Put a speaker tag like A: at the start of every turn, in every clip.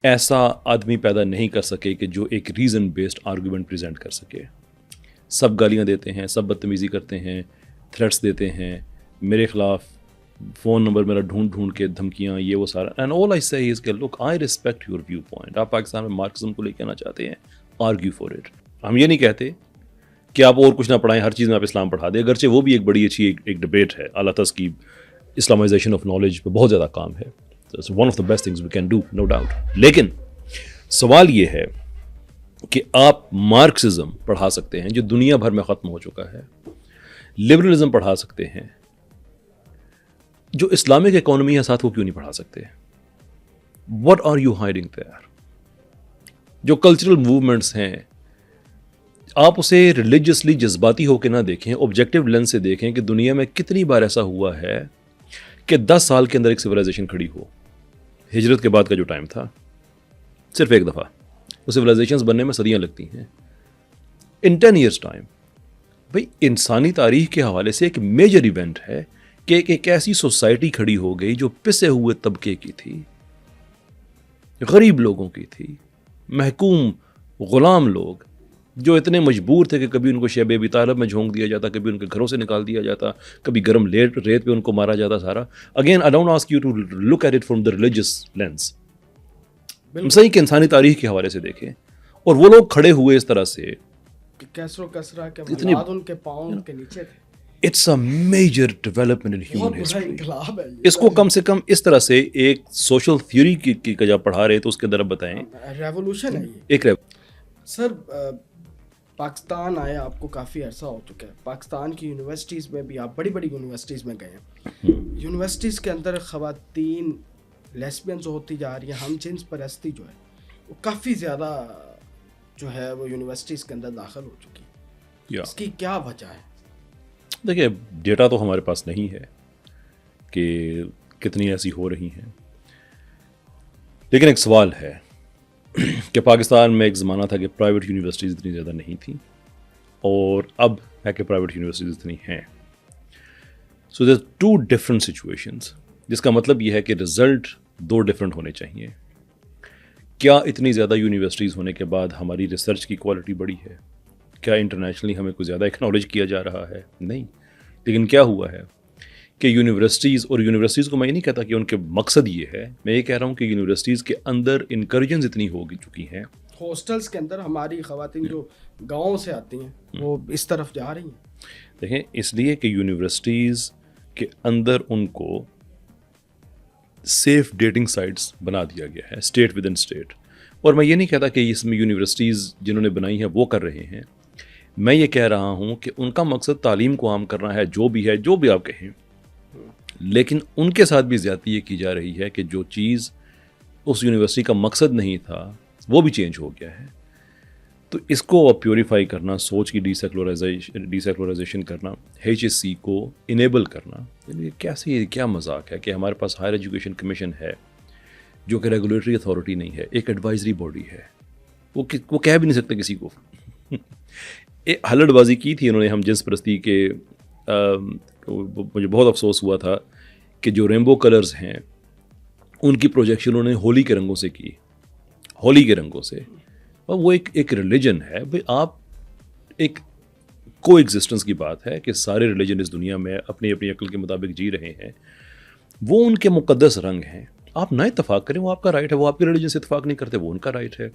A: ایسا آدمی پیدا نہیں کر سکے کہ جو ایک ریزن بیسڈ آرگومنٹ پریزنٹ کر سکے. سب گالیاں دیتے ہیں, سب بدتمیزی کرتے ہیں, تھریٹس دیتے ہیں میرے خلاف, فون نمبر میرا ڈھونڈ ڈھونڈ کے دھمکیاں, یہ وہ سارا. And all I say is کہ look I respect your viewpoint. آپ پاکستان میں مارکسزم کو لے کے آنا چاہتے ہیں, آرگیو فار اٹ. ہم یہ نہیں کہتے کہ آپ اور کچھ نہ پڑھائیں, ہر چیز میں آپ اسلام پڑھا دیں, اگرچہ وہ بھی ایک بڑی اچھی ایک ڈبیٹ ہے. اللہ تعالیٰ کی اسلامائزیشن آف نالج پہ بہت زیادہ کام ہے. It's one of the best things we can do, no doubt. لیکن سوال یہ ہے کہ آپ مارکسزم پڑھا سکتے ہیں جو دنیا بھر میں ختم ہو چکا ہے, لبرلزم پڑھا سکتے ہیں, جو اسلامک اکانومی ہے ساتھ وہ کیوں نہیں پڑھا سکتے؟ What are you hiding there? جو کلچرل موومنٹس ہیں آپ اسے ریلیجسلی جذباتی ہو کے نہ دیکھیں, آبجیکٹو لینس سے دیکھیں کہ دنیا میں کتنی بار ایسا ہوا ہے کہ 10 سال کے اندر ایک سویلائزیشن کھڑی ہو. ہجرت کے بعد کا جو ٹائم تھا, صرف ایک دفعہ وہ سویلائزیشنز بننے میں صدیاں لگتی ہیں. ان 10 years ٹائم, بھائی انسانی تاریخ کے حوالے سے ایک میجر ایونٹ ہے کہ ایک ایسی سوسائٹی کھڑی ہو گئی جو پسے ہوئے طبقے کی تھی, غریب لوگوں کی تھی, محکوم غلام لوگ جو اتنے مجبور تھے کہ کبھی ان کو شیب ابی طالب میں جھونک دیا جاتا, کبھی ان کے گھروں سے نکال دیا جاتا, کبھی گرم ریت پہ ان کو مارا جاتا سارا. Again I don't ask you to look at it from the religious lens, صحیح کہ انسانی تاریخ کے حوالے سے دیکھیں. اور وہ لوگ کھڑے ہوئے اس طرح سے,
B: کیسرو کسرا کے اولاد ان کے پاؤں کے نیچے تھے.
A: It's a major development in human history.
B: انقلاب ہے
A: اس کو کم سے کم اس طرح سے ایک سوشل تھیوری کی جب پڑھا رہے تو اس کے اندر بتائیں
B: ریولوشن ہے یہ.
A: ایک
B: سر پاکستان آئے آپ کو کافی عرصہ ہو چکا ہے, پاکستان کی یونیورسٹیز میں بھی آپ بڑی بڑی یونیورسٹیز میں گئے ہیں. یونیورسٹیز کے اندر خواتین لیسبینز ہوتی جا رہی ہیں, ہم جنس پرستی جو ہے وہ کافی زیادہ جو ہے وہ یونیورسٹیز کے اندر داخل ہو چکی ہے. اس کی کیا وجہ ہے؟
A: دیکھیے ڈیٹا تو ہمارے پاس نہیں ہے کہ کتنی ایسی ہو رہی ہیں, لیکن ایک سوال ہے کہ پاکستان میں ایک زمانہ تھا کہ پرائیویٹ یونیورسٹیز اتنی زیادہ نہیں تھیں, اور اب ہے کہ پرائیویٹ یونیورسٹیز اتنی ہیں. سو دیر 2 different situations, جس کا مطلب یہ ہے کہ رزلٹ 2 ڈفرینٹ ہونے چاہیے. کیا اتنی زیادہ یونیورسٹیز ہونے کے بعد ہماری ریسرچ کی کوالٹی بڑی ہے؟ کیا انٹرنیشنلی ہمیں کوئی زیادہ ایکنالج کیا جا رہا ہے؟ نہیں. لیکن کیا ہوا ہے کہ یونیورسٹیز کو میں یہ نہیں کہتا کہ ان کے مقصد یہ ہے, میں یہ کہہ رہا ہوں کہ یونیورسٹیز کے اندر انکریجنز اتنی ہو چکی ہیں.
B: ہاسٹلس کے اندر ہماری خواتین جو گاؤں سے آتی ہیں وہ اس طرف جا رہی ہیں.
A: دیکھیں اس لیے کہ یونیورسٹیز کے اندر ان کو سیف ڈیٹنگ سائٹس بنا دیا گیا ہے, اسٹیٹ ود ان اسٹیٹ. اور میں یہ نہیں کہتا کہ اس میں یونیورسٹیز جنہوں نے بنائی ہیں وہ کر رہے ہیں, میں یہ کہہ رہا ہوں کہ ان کا مقصد تعلیم کو عام کرنا ہے, جو بھی آپ کہیں. لیکن ان کے ساتھ بھی زیادتی یہ کی جا رہی ہے کہ جو چیز اس یونیورسٹی کا مقصد نہیں تھا وہ بھی چینج ہو گیا ہے. تو اس کو پیوریفائی کرنا, سوچ کی ڈی سیکولرائزیشن کرنا, HSC کو انیبل کرنا, کیا مذاق ہے کہ ہمارے پاس ہائر ایجوکیشن کمیشن ہے جو کہ ریگولیٹری اتھارٹی نہیں ہے, ایک ایڈوائزری باڈی ہے. وہ کہہ بھی نہیں سکتے کسی کو. ہلڑ بازی کی تھی انہوں نے ہم جنس پرستی کے, مجھے بہت افسوس ہوا تھا کہ جو رینبو کلرز ہیں ان کی پروجیکشن انہوں نے ہولی کے رنگوں سے کی, ہولی کے رنگوں سے. اور وہ ایک ریلیجن ہے بھائی, آپ ایک کو ایگزسٹنس کی بات ہے کہ سارے ریلیجن اس دنیا میں اپنی اپنی عقل کے مطابق جی رہے ہیں, وہ ان کے مقدس رنگ ہیں. آپ نہ اتفاق کریں, وہ آپ کا رائٹ ہے, وہ آپ کے ریلیجن سے اتفاق نہیں کرتے, وہ ان کا رائٹ ہے.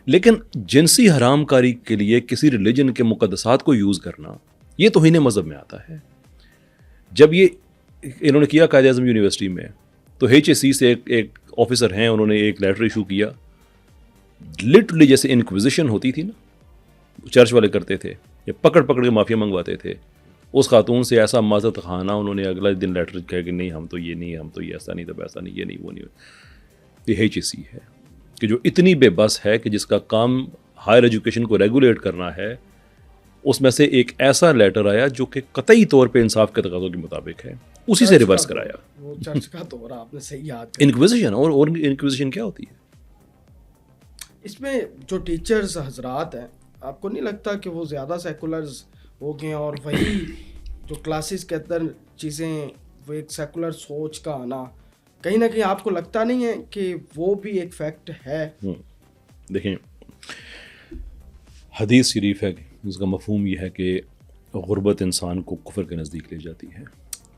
A: لیکن جنسی حرام کاری کے لیے کسی ریلیجن کے مقدسات کو یوز کرنا یہ توہین مذہب میں آتا ہے. جب یہ انہوں نے کیا قائد اعظم یونیورسٹی میں, تو HSC سے ایک آفیسر ہیں, انہوں نے ایک لیٹر ایشو کیا, لٹرلی جیسے انکویزیشن ہوتی تھی نا چرچ والے کرتے تھے, یا پکڑ کے معافیا منگواتے تھے, اس خاتون سے ایسا معذرت خانہ انہوں نے اگلا دن لیٹر کہا کہ نہیں ہم تو یہ نہیں, ہم تو یہ ایسا نہیں تھا, ویسا نہیں, یہ نہیں, وہ نہیں. یہ HSC ہے کہ جو اتنی بے بس ہے کہ جس کا کام ہائر ایجوکیشن کو ریگولیٹ کرنا ہے, اس میں سے ایک ایسا لیٹر آیا جو کہ قطعی طور پہ انصاف کے تقاضوں کے مطابق ہے, اسی سے ریورس کرایا.
B: وہ چرچ کا دور آپ نے صحیح یاد کیا.
A: انکویزیشن, اور انکویزیشن کیا ہوتی ہے؟
B: اس میں جو ٹیچرز حضرات ہیں, آپ کو نہیں لگتا کہ وہ زیادہ سیکولرز ہو گئے ہیں, اور وہی جو کلاسز کے اندر چیزیں, وہ ایک سیکولر سوچ کا آنا, کہیں نہ کہیں آپ کو لگتا نہیں ہے کہ وہ بھی ایک فیکٹ ہے؟
A: دیکھیں حدیث شریف ہے جس کا مفہوم یہ ہے کہ غربت انسان کو کفر کے نزدیک لے جاتی ہے.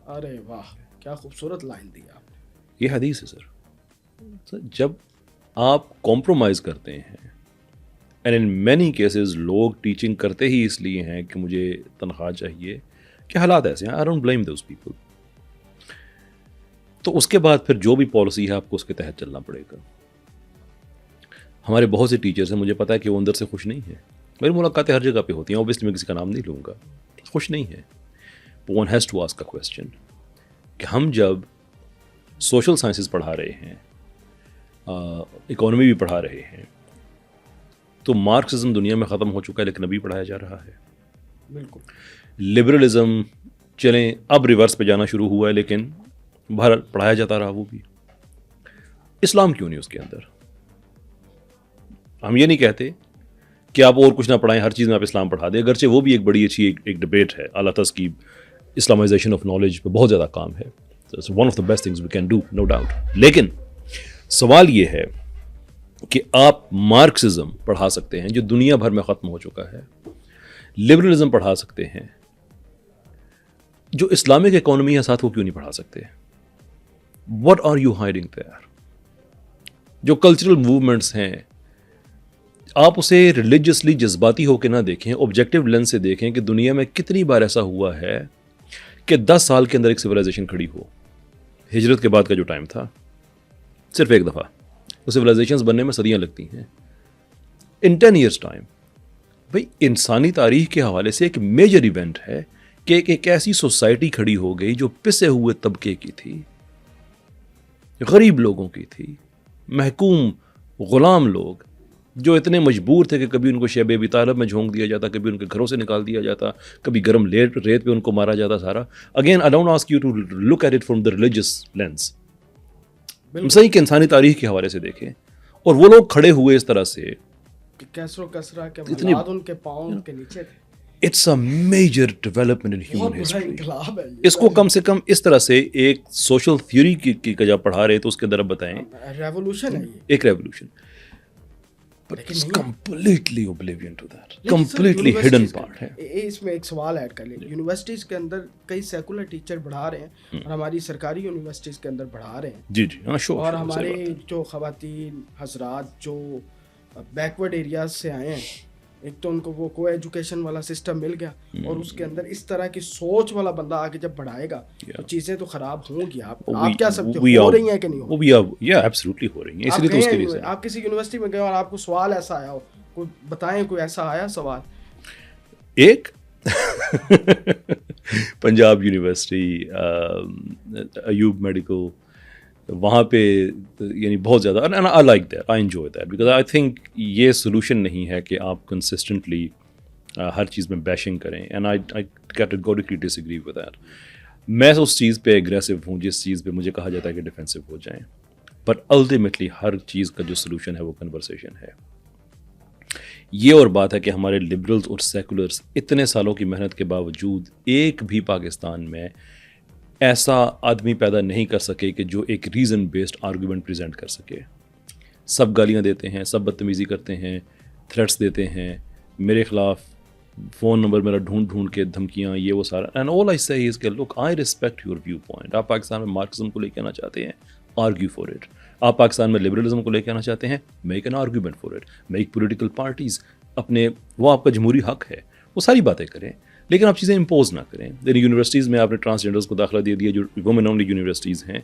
B: ارے واہ کیا خوبصورت لائن دی آپ نے.
A: یہ حدیث ہے سر. جب آپ کمپرومائز کرتے ہیں اینڈ ان مینی کیسز لوگ ٹیچنگ کرتے ہی اس لیے ہیں کہ مجھے تنخواہ چاہیے کہ حالات ایسے ہیں. I don't blame those people. تو اس کے بعد پھر جو بھی پالیسی ہے آپ کو اس کے تحت چلنا پڑے گا. ہمارے بہت سے ٹیچرز ہیں, مجھے پتا ہے کہ وہ اندر سے خوش نہیں ہیں. میری ملاقاتیں ہر جگہ پہ ہوتی ہیں, اوبیسلی میں کسی کا نام نہیں لوں گا, خوش نہیں ہے. One has to ask a question کہ ہم جب سوشل سائنسز پڑھا رہے ہیں, اکانومی بھی پڑھا رہے ہیں, تو مارکسزم دنیا میں ختم ہو چکا ہے لیکن ابھی پڑھایا جا رہا ہے.
B: بالکل.
A: لبرلزم چلیں اب ریورس پہ جانا شروع ہوا ہے لیکن باہر پڑھایا جاتا رہا وہ بھی. اسلام کیوں نہیں اس کے اندر؟ ہم یہ نہیں کہتے کہ آپ اور کچھ نہ پڑھائیں, ہر چیز میں آپ اسلام پڑھا دیں, اگرچہ وہ بھی ایک بڑی اچھی ایک ڈبیٹ ہے. اللہ تعالیٰ کی اسلامائزیشن آف نالج پہ بہت زیادہ کام ہے. One of the best things we can do, no doubt. لیکن سوال یہ ہے کہ آپ مارکسزم پڑھا سکتے ہیں جو دنیا بھر میں ختم ہو چکا ہے, لبرلزم پڑھا سکتے ہیں, جو اسلامک اکانومی ہے ساتھ وہ کیوں نہیں پڑھا سکتے؟ What are you hiding there? جو کلچرل موومنٹس ہیں آپ اسے ریلیجسلی جذباتی ہو کے نہ دیکھیں, آبجیکٹو لینس سے دیکھیں کہ دنیا میں کتنی بار ایسا ہوا ہے کہ 10 سال کے اندر ایک سویلائزیشن کھڑی ہو. ہجرت کے بعد کا جو ٹائم تھا صرف ایک دفعہ, وہ سویلائزیشنز بننے میں صدیاں لگتی ہیں. ان 10 ایئرس ٹائم بھائی انسانی تاریخ کے حوالے سے ایک میجر ایونٹ ہے کہ ایک ایسی سوسائٹی کھڑی ہو گئی جو پسے ہوئے طبقے کی تھی, غریب لوگوں کی تھی, محکوم غلام لوگ جو اتنے مجبور تھے کہ کبھی ان کو شیب ابی طالب میں جھونک دیا جاتا, کبھی ان کے گھروں سے نکال دیا جاتا, کبھی گرم ریت پہ ان کو مارا جاتا سارا. Again I don't ask you to look at it from the religious lens, صحیح کہ انسانی تاریخ کے حوالے سے دیکھیں. اور وہ لوگ کھڑے ہوئے اس طرح سے
B: کہ کیسر و کسرا کے ملاد ان کے پاؤں کے نیچے تھے.
A: It's a major development in human history.
B: انقلاب ہے
A: اس کو کم سے کم اس طرح سے ایک سوشل تھیوری کی جب پڑھا رہے تو اس کے اندر بتائیں
B: ریولوشن ہے,
A: ایک revolution. But it's completely oblivion to that. Completely hidden part ہے.
B: اس میں ایک سوال ایڈ کر لیں. یونیورسٹیز کے اندر کئی سیکولر ٹیچر پڑھا رہے ہیں اور ہماری سرکاری یونیورسٹیز کے اندر پڑھا رہے ہیں.
A: جی ہاں شور.
B: اور ہمارے جو خواتین حضرات جو بیکورڈ ایریاز سے آئے ہیں, ایک تو ان کو وہ کو ایجوکیشن والا سسٹم مل گیا اور اس کے اندر اس طرح کی سوچ والا بندہ آگے جب بڑھائے گا تو چیزیں تو خراب ہوں گی. آپ کیا سمجھتے ہو رہی ہیں کہ نہیں ہو؟
A: ایبسلیوٹلی ہو رہی ہیں. اس لیے تو اس کے لیے
B: آپ کسی یونیورسٹی میں گئے اور آپ کو سوال ایسا آیا ہو, کوئی بتائیں کوئی ایسا آیا سوال؟
A: ایک پنجاب یونیورسٹی ایوب میڈیکل, وہاں پہ یعنی بہت زیادہ I like that, I enjoy that, because I think یہ سولوشن نہیں ہے کہ آپ کنسسٹنٹلی ہر چیز میں بیشنگ کریں. And I categorically disagree with that. میں اس چیز پہ اگریسو ہوں جس چیز پہ مجھے کہا جاتا ہے کہ ڈیفینسو ہو جائیں, بٹ الٹیمیٹلی ہر چیز کا جو سولوشن ہے وہ کنورسیشن ہے. یہ اور بات ہے کہ ہمارے لبرلز اور سیکولرز اتنے سالوں کی محنت کے باوجود ایک بھی پاکستان میں ایسا آدمی پیدا نہیں کر سکے کہ جو ایک ریزن بیسڈ آرگومنٹ پریزنٹ کر سکے. سب گالیاں دیتے ہیں, سب بدتمیزی کرتے ہیں, تھریٹس دیتے ہیں میرے خلاف, فون نمبر میرا ڈھونڈ کے دھمکیاں, یہ وہ سارا. And all I say is کہ look I respect your viewpoint. آپ پاکستان میں مارکسزم کو لے کے آنا چاہتے ہیں, آرگیو فار اٹ. آپ پاکستان میں لبرلزم کو لے کے آنا چاہتے ہیں, make an argument for it. Make political parties اپنے, وہ آپ کا جمہوری حق ہے, وہ ساری باتیں کریں, لیکن آپ چیزیں امپوز نہ کریں. یعنی یونیورسٹیز میں آپ نے ٹرانسجینڈرز کو داخلہ دے دیا جو وومن اونلی یونیورسٹیز ہیں.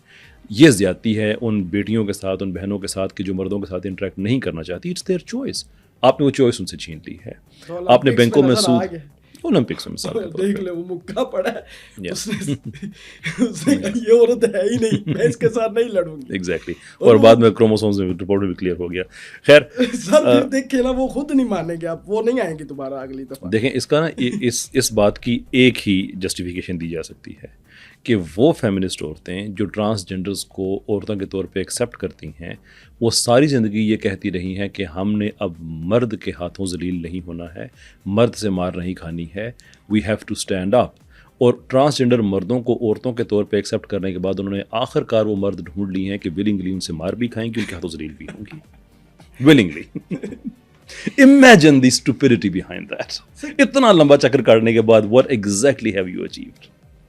A: یہ زیادتی ہے ان بیٹیوں کے ساتھ, ان بہنوں کے ساتھ کہ جو مردوں کے ساتھ انٹریکٹ نہیں کرنا چاہتی. It's their choice. آپ نے وہ چوائس ان سے چھین لی ہے. آپ نے بینکوں میں سود, اولمپکس میں مثال
B: دیکھ لے وہ مکہ پڑا ہے, اس نے یہ عورت ہے ہی نہیں, میں اس کے ساتھ نہیں لڑوں گی.
A: ایگزیکٹلی. اور بعد میں کروموسومز میں رپورٹ بھی کلیئر ہو گیا. خیر
B: سر دیکھیں نا, وہ خود نہیں مانیں گے, آپ وہ نہیں آئیں گے دوبارہ اگلی دفعہ.
A: دیکھیں اس کا نا اس بات کی ایک ہی جسٹیفیکیشن دی جا سکتی ہے کہ وہ فیمنسٹ عورتیں جو ٹرانسجینڈرز کو عورتوں کے طور پہ ایکسیپٹ کرتی ہیں, وہ ساری زندگی یہ کہتی رہی ہیں کہ ہم نے اب مرد کے ہاتھوں ذلیل نہیں ہونا ہے, مرد سے مار نہیں کھانی ہے, we have to stand up. اور ٹرانسجنڈر مردوں کو عورتوں کے طور پہ ایکسیپٹ کرنے کے بعد انہوں نے آخر کار وہ مرد ڈھونڈ لیے ہیں کہ ولنگلی ان سے مار بھی کھائیں گے، ان کے ہاتھوں ذلیل بھی ہوں گی willingly. Imagine the stupidity behind that. اتنا لمبا چکر کاٹنے کے بعد what exactly have you achieved?